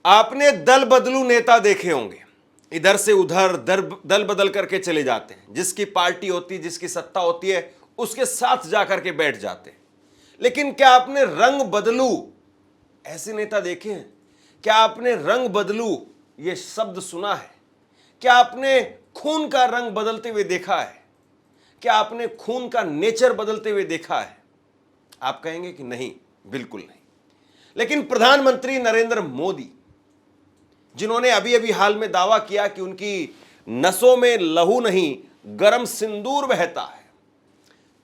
आपने दल बदलू नेता देखे होंगे, इधर से उधर दल बदल करके चले जाते हैं। जिसकी पार्टी होती है, जिसकी सत्ता होती है, उसके साथ जाकर के बैठ जाते हैं। लेकिन क्या आपने रंग बदलू ऐसे नेता देखे हैं? क्या आपने रंग बदलू ये शब्द सुना है? क्या आपने खून का रंग बदलते हुए देखा है? क्या आपने खून का नेचर बदलते हुए देखा है? आप कहेंगे कि नहीं, बिल्कुल नहीं। लेकिन प्रधानमंत्री नरेंद्र मोदी, जिन्होंने अभी अभी हाल में दावा किया कि उनकी नसों में लहू नहीं गरम सिंदूर बहता है,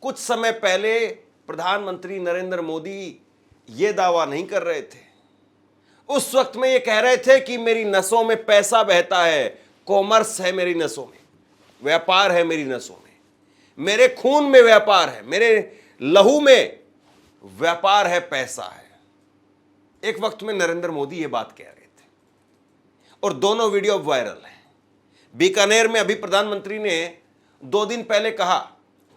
कुछ समय पहले प्रधानमंत्री नरेंद्र मोदी यह दावा नहीं कर रहे थे। उस वक्त में ये कह रहे थे कि मेरी नसों में पैसा बहता है, कॉमर्स है मेरी नसों में, व्यापार है मेरी नसों में, मेरे खून में व्यापार है, मेरे लहू में व्यापार है, पैसा है। एक वक्त में नरेंद्र मोदी ये बात कह रहे थे और दोनों वीडियो अब वायरल हैं। बीकानेर में अभी प्रधानमंत्री ने 2 दिन पहले कहा,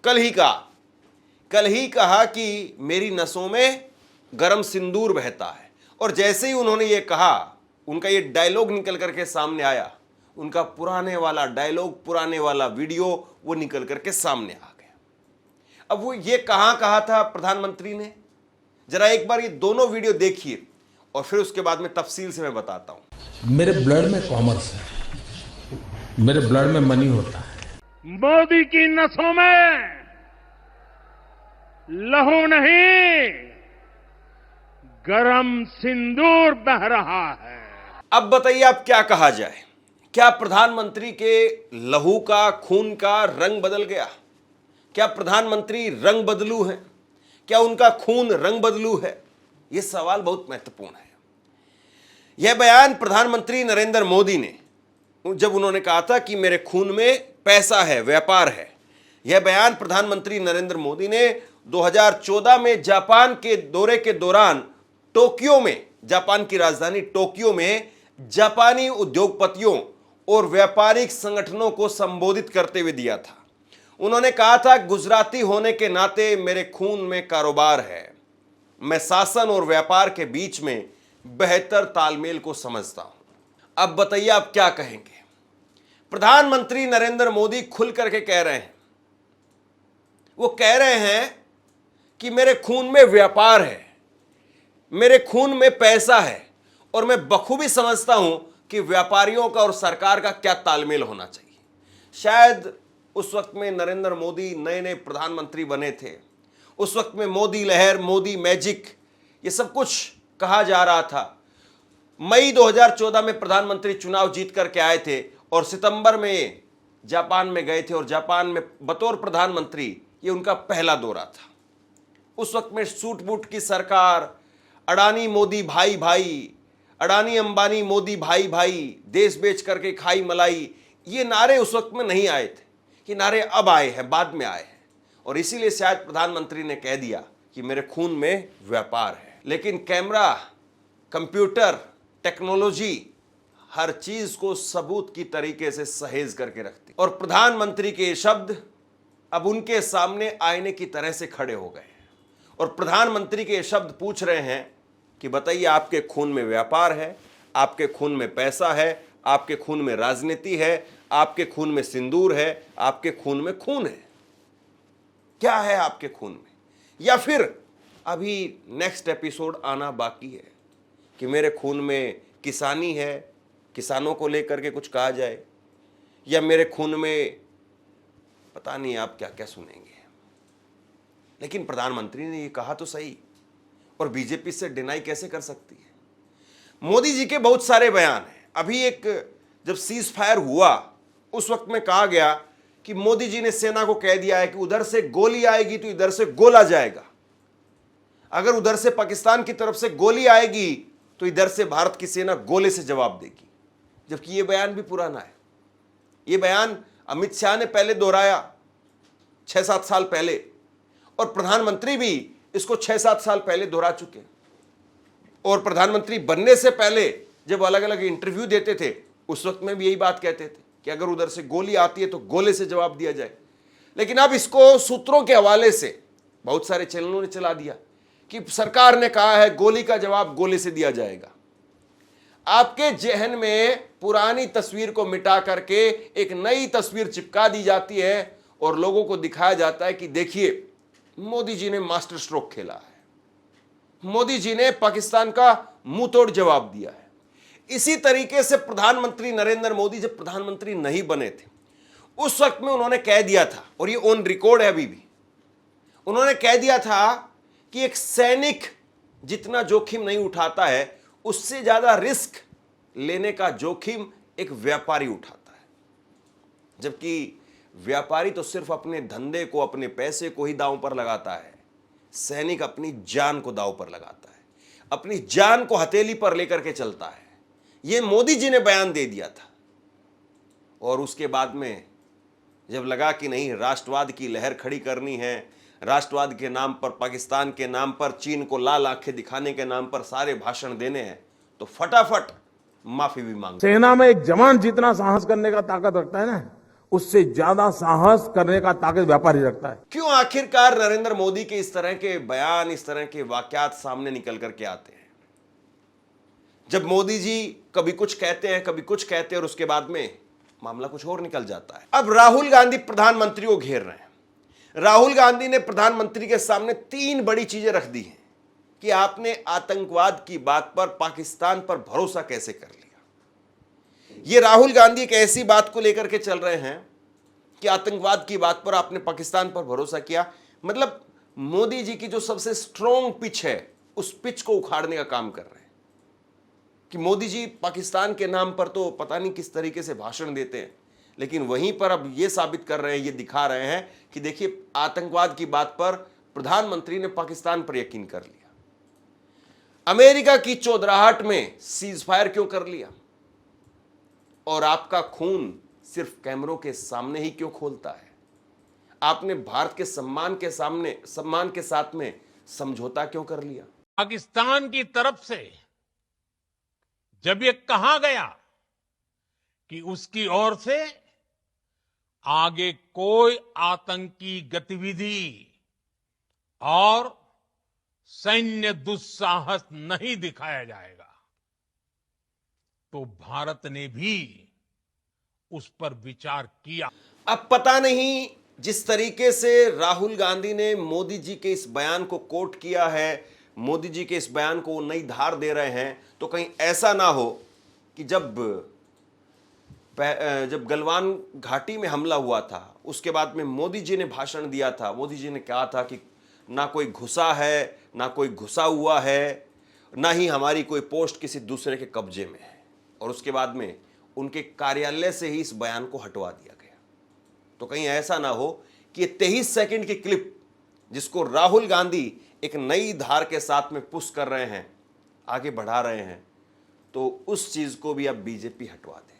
कल ही कहा कि मेरी नसों में गरम सिंदूर बहता है। और जैसे ही उन्होंने ये कहा, उनका ये डायलॉग निकल करके सामने आया, उनका पुराने वाला डायलॉग, पुराने वाला वीडियो वो निकल करके सामने आ गया। अब वो ये कहा था प्रधानमंत्री ने, जरा एक बार ये दोनों वीडियो देखिए और फिर उसके बाद में तफसील से मैं बताता हूं। मेरे ब्लड में कॉमर्स है, मेरे ब्लड में मनी होता है। मोदी की नसों में लहू नहीं गरम सिंदूर बह रहा है। अब बताइए आप क्या कहा जाए? क्या प्रधानमंत्री के लहू का, खून का रंग बदल गया? क्या प्रधानमंत्री रंग बदलू हैं? क्या उनका खून रंग बदलू है? यह सवाल बहुत महत्वपूर्ण है। यह बयान प्रधानमंत्री नरेंद्र मोदी ने, जब उन्होंने कहा था कि मेरे खून में पैसा है, व्यापार है, यह बयान प्रधानमंत्री नरेंद्र मोदी ने 2014 में जापान के दौरे के दौरान टोक्यो में, जापान की राजधानी टोक्यो में जापानी उद्योगपतियों और व्यापारिक संगठनों को संबोधित करते हुए दिया था। उन्होंने कहा था, गुजराती होने के नाते मेरे खून में कारोबार है, मैं शासन और व्यापार के बीच में बेहतर तालमेल को समझता हूं। अब बताइए आप क्या कहेंगे? प्रधानमंत्री नरेंद्र मोदी खुल करके कह रहे हैं, वो कह रहे हैं कि मेरे खून में व्यापार है, मेरे खून में पैसा है और मैं बखूबी समझता हूं कि व्यापारियों का और सरकार का क्या तालमेल होना चाहिए। शायद उस वक्त में नरेंद्र मोदी नए नए प्रधानमंत्री बने थे, उस वक्त में मोदी लहर, मोदी मैजिक, ये सब कुछ कहा जा रहा था। मई 2014 में प्रधानमंत्री चुनाव जीत करके आए थे और सितंबर में जापान में गए थे और जापान में बतौर प्रधानमंत्री ये उनका पहला दौरा था। उस वक्त में सूट बूट की सरकार, अडानी मोदी भाई भाई, अडानी अंबानी मोदी भाई भाई, देश बेच करके खाई मलाई, ये नारे उस वक्त में नहीं आए थे। ये नारे अब आए हैं, बाद में आए हैं, और इसीलिए शायद प्रधानमंत्री ने कह दिया कि मेरे खून में व्यापार है। लेकिन कैमरा, कंप्यूटर, टेक्नोलॉजी हर चीज को सबूत की तरीके से सहेज करके रखती, और प्रधानमंत्री के शब्द अब उनके सामने आईने की तरह से खड़े हो गए और प्रधानमंत्री के शब्द पूछ रहे हैं कि बताइए, आपके खून में व्यापार है, आपके खून में पैसा है, आपके खून में राजनीति है, आपके खून में सिंदूर है, आपके खून में खून है। क्या है आपके खून में? या फिर अभी नेक्स्ट एपिसोड आना बाकी है कि मेरे खून में किसानी है, किसानों को लेकर के कुछ कहा जाए, या मेरे खून में पता नहीं आप क्या क्या सुनेंगे। लेकिन प्रधानमंत्री ने ये कहा तो सही, और बीजेपी से डिनाई कैसे कर सकती है? मोदी जी के बहुत सारे बयान हैं। अभी एक जब सीज फायर हुआ, उस वक्त में कहा गया कि मोदी जी ने सेना को कह दिया है कि उधर से गोली आएगी तो इधर से गोला जाएगा, अगर उधर से पाकिस्तान की तरफ से गोली आएगी तो इधर से भारत की सेना गोले से जवाब देगी। जबकि यह बयान भी पुराना है। यह बयान अमित शाह ने पहले दोहराया 6-7 साल पहले, और प्रधानमंत्री भी इसको 6-7 साल पहले दोहरा चुके। और प्रधानमंत्री बनने से पहले जब अलग अलग इंटरव्यू देते थे, उस वक्त में भी यही बात कहते थे कि अगर उधर से गोली आती है तो गोले से जवाब दिया जाए। लेकिन अब इसको सूत्रों के हवाले से बहुत सारे चैनलों ने चला दिया कि सरकार ने कहा है गोली का जवाब गोले से दिया जाएगा। आपके जहन में पुरानी तस्वीर को मिटा करके एक नई तस्वीर चिपका दी जाती है और लोगों को दिखाया जाता है कि देखिए मोदी जी ने मास्टर स्ट्रोक खेला है, मोदी जी ने पाकिस्तान का मुंह तोड़ जवाब दिया है। इसी तरीके से प्रधानमंत्री नरेंद्र मोदी जब प्रधानमंत्री नहीं बने थे उस वक्त में उन्होंने कह दिया था, और ये ऑन रिकॉर्ड है अभी भी, उन्होंने कह दिया था कि एक सैनिक जितना जोखिम नहीं उठाता है उससे ज्यादा रिस्क लेने का जोखिम एक व्यापारी उठाता है। जबकि व्यापारी तो सिर्फ अपने धंधे को, अपने पैसे को ही दांव पर लगाता है, सैनिक अपनी जान को दांव पर लगाता है, अपनी जान को हथेली पर लेकर के चलता है। यह मोदी जी ने बयान दे दिया था और उसके बाद में जब लगा कि नहीं राष्ट्रवाद की लहर खड़ी करनी है, राष्ट्रवाद के नाम पर, पाकिस्तान के नाम पर, चीन को लाल आंखें दिखाने के नाम पर सारे भाषण देने हैं, तो फटाफट माफी भी मांग। सेना में एक जवान जितना साहस करने का ताकत रखता है ना, उससे ज्यादा साहस करने का ताकत व्यापारी रखता है। क्यों आखिरकार नरेंद्र मोदी के इस तरह के बयान, इस तरह के वाकयात सामने निकल करके आते हैं? जब मोदी जी कभी कुछ कहते हैं, कभी कुछ कहते हैं और उसके बाद में मामला कुछ और निकल जाता है। अब राहुल गांधी प्रधानमंत्री को घेर रहे हैं। राहुल गांधी ने प्रधानमंत्री के सामने 3 बड़ी चीजें रख दी हैं कि आपने आतंकवाद की बात पर, पाकिस्तान पर भरोसा कैसे कर लिया। ये राहुल गांधी एक ऐसी बात को लेकर के चल रहे हैं कि आतंकवाद की बात पर आपने पाकिस्तान पर भरोसा किया। मतलब मोदी जी की जो सबसे स्ट्रॉन्ग पिच है उस पिच को उखाड़ने का काम कर रहे हैं कि मोदी जी पाकिस्तान के नाम पर तो पता नहीं किस तरीके से भाषण देते हैं, लेकिन वहीं पर अब यह साबित कर रहे हैं, ये दिखा रहे हैं कि देखिए आतंकवाद की बात पर प्रधानमंत्री ने पाकिस्तान पर यकीन कर लिया। अमेरिका की चौधराहट में सीज फायर क्यों कर लिया और आपका खून सिर्फ कैमरों के सामने ही क्यों खोलता है? आपने भारत के सम्मान के साथ में समझौता क्यों कर लिया? पाकिस्तान की तरफ से जब ये कहा गया कि उसकी ओर से आगे कोई आतंकी गतिविधि और सैन्य दुस्साहस नहीं दिखाया जाएगा, तो भारत ने भी उस पर विचार किया। अब पता नहीं जिस तरीके से राहुल गांधी ने मोदी जी के इस बयान को कोट किया है, मोदी जी के इस बयान को नई धार दे रहे हैं, तो कहीं ऐसा ना हो कि जब गलवान घाटी में हमला हुआ था उसके बाद में मोदी जी ने भाषण दिया था, मोदी जी ने कहा था कि ना कोई घुसा है, ना कोई घुसा हुआ है, ना ही हमारी कोई पोस्ट किसी दूसरे के कब्जे में है, और उसके बाद में उनके कार्यालय से ही इस बयान को हटवा दिया गया। तो कहीं ऐसा ना हो कि ये 23 सेकंड की क्लिप जिसको राहुल गांधी एक नई धार के साथ में पुश कर रहे हैं, आगे बढ़ा रहे हैं, तो उस चीज को भी अब बीजेपी हटवा दे।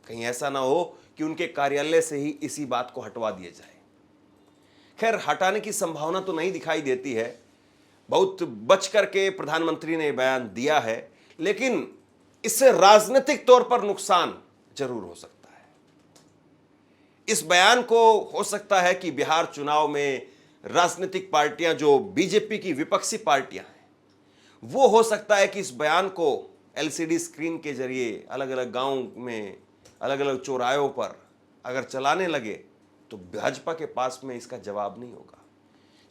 कहीं ऐसा ना हो कि उनके कार्यालय से ही इसी बात को हटवा दिया जाए। खैर, हटाने की संभावना तो नहीं दिखाई देती है, बहुत बच करके प्रधानमंत्री ने बयान दिया है, लेकिन इससे राजनीतिक तौर पर नुकसान जरूर हो सकता है। इस बयान को हो सकता है कि बिहार चुनाव में राजनीतिक पार्टियां, जो बीजेपी की विपक्षी पार्टियां हैं, वो हो सकता है कि इस बयान को एलसीडी स्क्रीन के जरिए अलग अलग गांव में, अलग अलग चौराहों पर अगर चलाने लगे तो भाजपा के पास में इसका जवाब नहीं होगा।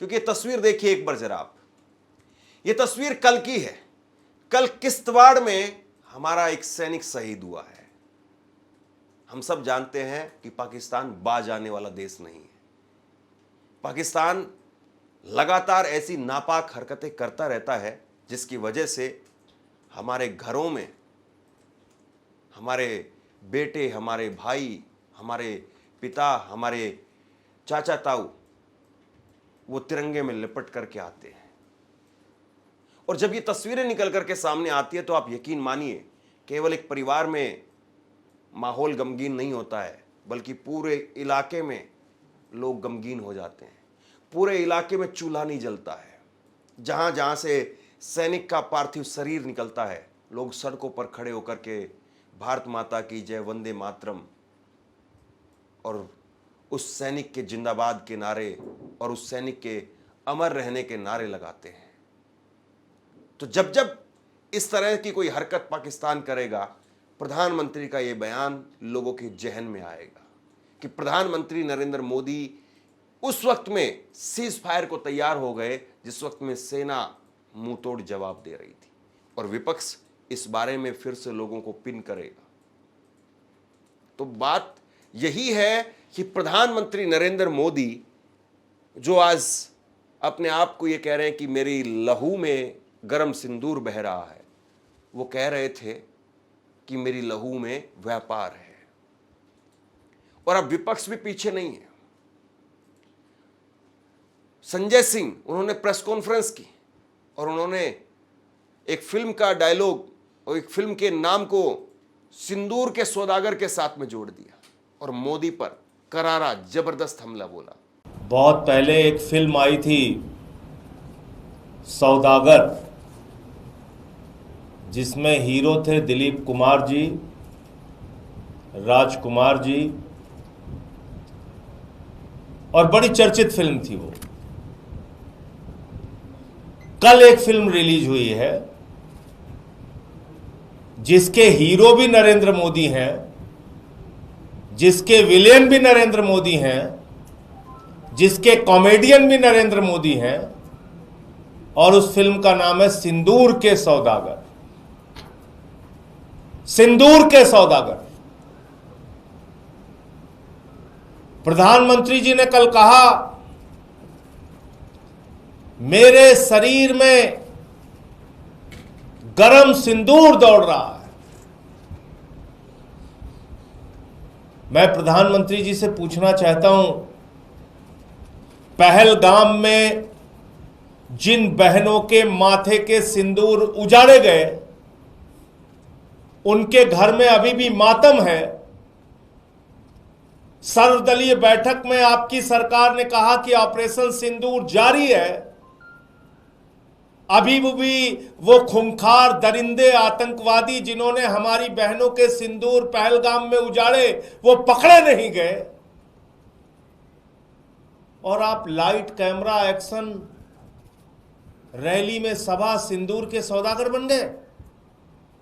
क्योंकि ये तस्वीर देखिए एक बार जरा आप, ये तस्वीर कल की है। कल किश्तवाड़ में हमारा एक सैनिक शहीद हुआ है। हम सब जानते हैं कि पाकिस्तान बाज आने वाला देश नहीं है। पाकिस्तान लगातार ऐसी नापाक हरकतें करता रहता है जिसकी वजह से हमारे घरों में हमारे बेटे, हमारे भाई, हमारे पिता, हमारे चाचा ताऊ वो तिरंगे में लिपट करके आते हैं। और जब ये तस्वीरें निकल करके सामने आती है तो आप यकीन मानिए, केवल एक परिवार में माहौल गमगीन नहीं होता है, बल्कि पूरे इलाके में लोग गमगीन हो जाते हैं। पूरे इलाके में चूल्हा नहीं जलता है। जहां जहां से सैनिक का पार्थिव शरीर निकलता है, लोग सड़कों पर खड़े होकर के भारत माता की जय, वंदे मातरम और उस सैनिक के जिंदाबाद के नारे और उस सैनिक के अमर रहने के नारे लगाते हैं। तो जब जब इस तरह की कोई हरकत पाकिस्तान करेगा, प्रधानमंत्री का यह बयान लोगों के जहन में आएगा कि प्रधानमंत्री नरेंद्र मोदी उस वक्त में सीज फायर को तैयार हो गए जिस वक्त में सेना मुंह तोड़ जवाब दे रही थी, और विपक्ष इस बारे में फिर से लोगों को पिन करेगा। तो बात यही है कि प्रधानमंत्री नरेंद्र मोदी जो आज अपने आप को यह कह रहे हैं कि मेरी लहू में गरम सिंदूर बह रहा है, वो कह रहे थे कि मेरी लहू में व्यापार है। और अब विपक्ष भी पीछे नहीं है। संजय सिंह, उन्होंने प्रेस कॉन्फ्रेंस की और उन्होंने एक फिल्म का डायलॉग और एक फिल्म के नाम को सिंदूर के सौदागर के साथ में जोड़ दिया और मोदी पर करारा जबरदस्त हमला बोला। बहुत पहले एक फिल्म आई थी सौदागर, जिसमें हीरो थे दिलीप कुमार जी, राजकुमार जी, और बड़ी चर्चित फिल्म थी वो। कल एक फिल्म रिलीज हुई है जिसके हीरो भी नरेंद्र मोदी हैं, जिसके विलेन भी नरेंद्र मोदी हैं, जिसके कॉमेडियन भी नरेंद्र मोदी हैं, और उस फिल्म का नाम है सिंदूर के सौदागर। सिंदूर के सौदागर। प्रधानमंत्री जी ने कल कहा, मेरे शरीर में गरम सिंदूर दौड़ रहा है। मैं प्रधानमंत्री जी से पूछना चाहता हूं, पहलगाम में जिन बहनों के माथे के सिंदूर उजाड़े गए, उनके घर में अभी भी मातम है। सर्वदलीय बैठक में आपकी सरकार ने कहा कि ऑपरेशन सिंदूर जारी है। अभी भी वो खूंखार दरिंदे आतंकवादी जिन्होंने हमारी बहनों के सिंदूर पहलगाम में उजाड़े, वो पकड़े नहीं गए। और आप लाइट कैमरा एक्शन रैली में सभा सिंदूर के सौदागर बन गए।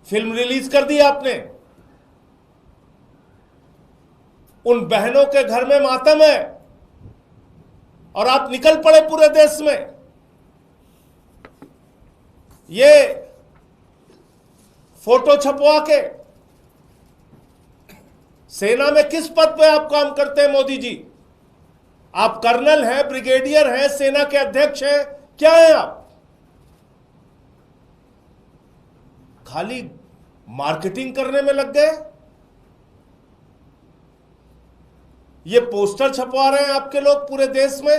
फिल्म रिलीज कर दी आपने। उन बहनों के घर में मातम है और आप निकल पड़े पूरे देश में। ये फोटो छपवा के सेना में किस पद पे आप काम करते हैं मोदी जी? आप कर्नल हैं, ब्रिगेडियर हैं, सेना के अध्यक्ष हैं, क्या हैं आप? खाली मार्केटिंग करने में लग गए। ये पोस्टर छपवा रहे हैं आपके लोग पूरे देश में।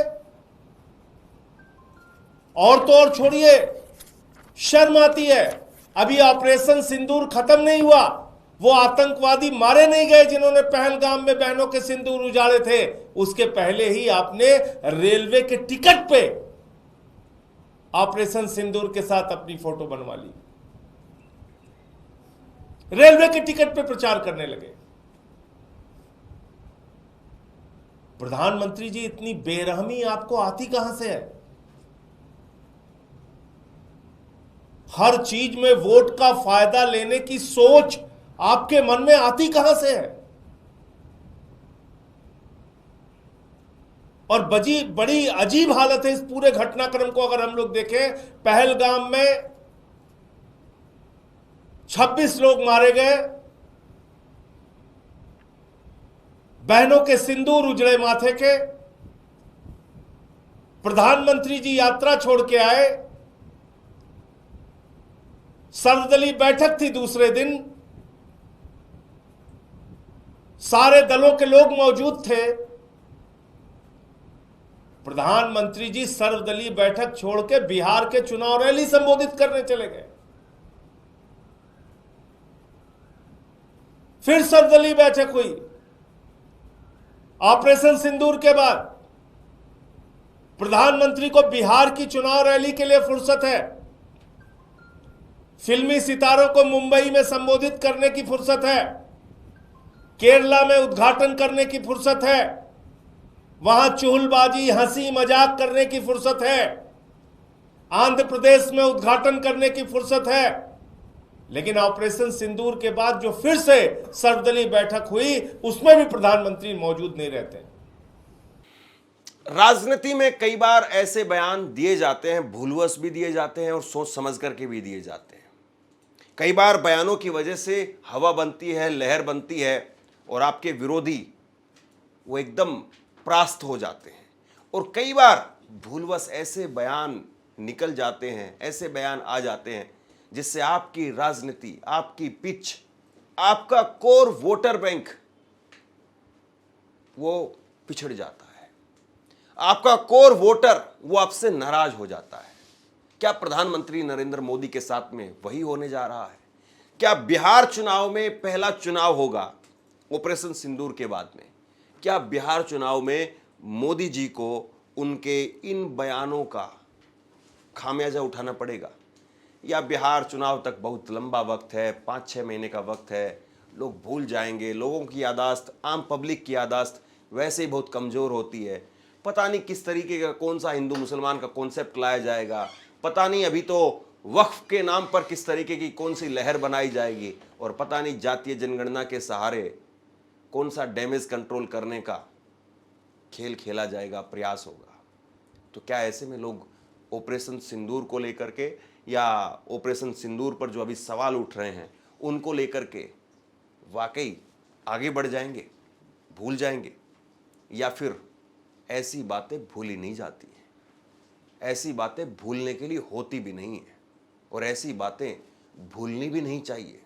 और तो और छोड़िए, शर्म आती है। अभी ऑपरेशन सिंदूर खत्म नहीं हुआ, वो आतंकवादी मारे नहीं गए जिन्होंने पहलगाम में बहनों के सिंदूर उजाड़े थे। उसके पहले ही आपने रेलवे के टिकट पे ऑपरेशन सिंदूर के साथ अपनी फोटो बनवा ली। रेलवे के टिकट पे प्रचार करने लगे। प्रधानमंत्री जी, इतनी बेरहमी आपको आती कहां से है? हर चीज में वोट का फायदा लेने की सोच आपके मन में आती कहां से है? और बड़ी अजीब हालत है इस पूरे घटनाक्रम को अगर हम लोग देखें। पहलगाम में 26 लोग मारे गए, बहनों के सिंदूर उजड़े माथे के। प्रधानमंत्री जी यात्रा छोड़ के आए, सर्वदलीय बैठक थी दूसरे दिन, सारे दलों के लोग मौजूद थे। प्रधानमंत्री जी सर्वदलीय बैठक छोड़ के बिहार के चुनाव रैली संबोधित करने चले गए। फिर सर्वदलीय बैठक हुई। ऑपरेशन सिंदूर के बाद प्रधानमंत्री को बिहार की चुनाव रैली के लिए फुर्सत है, फिल्मी सितारों को मुंबई में संबोधित करने की फुर्सत है, केरला में उद्घाटन करने की फुर्सत है, वहां चुहलबाजी हंसी मजाक करने की फुर्सत है, आंध्र प्रदेश में उद्घाटन करने की फुर्सत है, लेकिन ऑपरेशन सिंदूर के बाद जो फिर से सर्वदलीय बैठक हुई, उसमें भी प्रधानमंत्री मौजूद नहीं रहते। राजनीति में कई बार ऐसे बयान दिए जाते हैं, भूलवश भी दिए जाते हैं और सोच समझ करके भी दिए जाते हैं। कई बार बयानों की वजह से हवा बनती है, लहर बनती है और आपके विरोधी वो एकदम परास्त हो जाते हैं। और कई बार भूलवश ऐसे बयान निकल जाते हैं, ऐसे बयान आ जाते हैं जिससे आपकी राजनीति, आपकी पिच, आपका कोर वोटर बैंक वो पिछड़ जाता है। आपका कोर वोटर वो आपसे नाराज हो जाता है। क्या प्रधानमंत्री नरेंद्र मोदी के साथ में वही होने जा रहा है? क्या बिहार चुनाव में पहला चुनाव होगा ऑपरेशन सिंदूर के बाद में? क्या बिहार चुनाव में मोदी जी को उनके इन बयानों का खामियाजा उठाना पड़ेगा? या बिहार चुनाव तक बहुत लंबा वक्त है, 5-6 महीने का वक्त है, लोग भूल जाएंगे, लोगों की यादाश्त, आम पब्लिक की यादाश्त वैसे ही बहुत कमज़ोर होती है। पता नहीं किस तरीके का कौन सा हिंदू मुसलमान का कॉन्सेप्ट लाया जाएगा, पता नहीं अभी तो वक्फ के नाम पर किस तरीके की कौन सी लहर बनाई जाएगी, और पता नहीं जातीय जनगणना के सहारे कौन सा डैमेज कंट्रोल करने का खेल खेला जाएगा, प्रयास होगा। तो क्या ऐसे में लोग ऑपरेशन सिंदूर को लेकर के या ऑपरेशन सिंदूर पर जो अभी सवाल उठ रहे हैं उनको लेकर के वाकई आगे बढ़ जाएंगे, भूल जाएंगे, या फिर ऐसी बातें भूली नहीं जाती हैं, ऐसी बातें भूलने के लिए होती भी नहीं है और ऐसी बातें भूलनी भी नहीं चाहिए?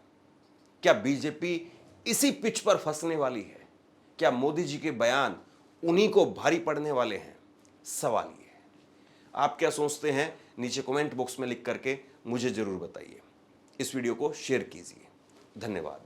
क्या बीजेपी इसी पिच पर फंसने वाली है? क्या मोदी जी के बयान उन्हीं को भारी पड़ने वाले हैं? सवाल ये है। आप क्या सोचते हैं? नीचे कमेंट बॉक्स में लिख करके मुझे जरूर बताइए। इस वीडियो को शेयर कीजिए। धन्यवाद।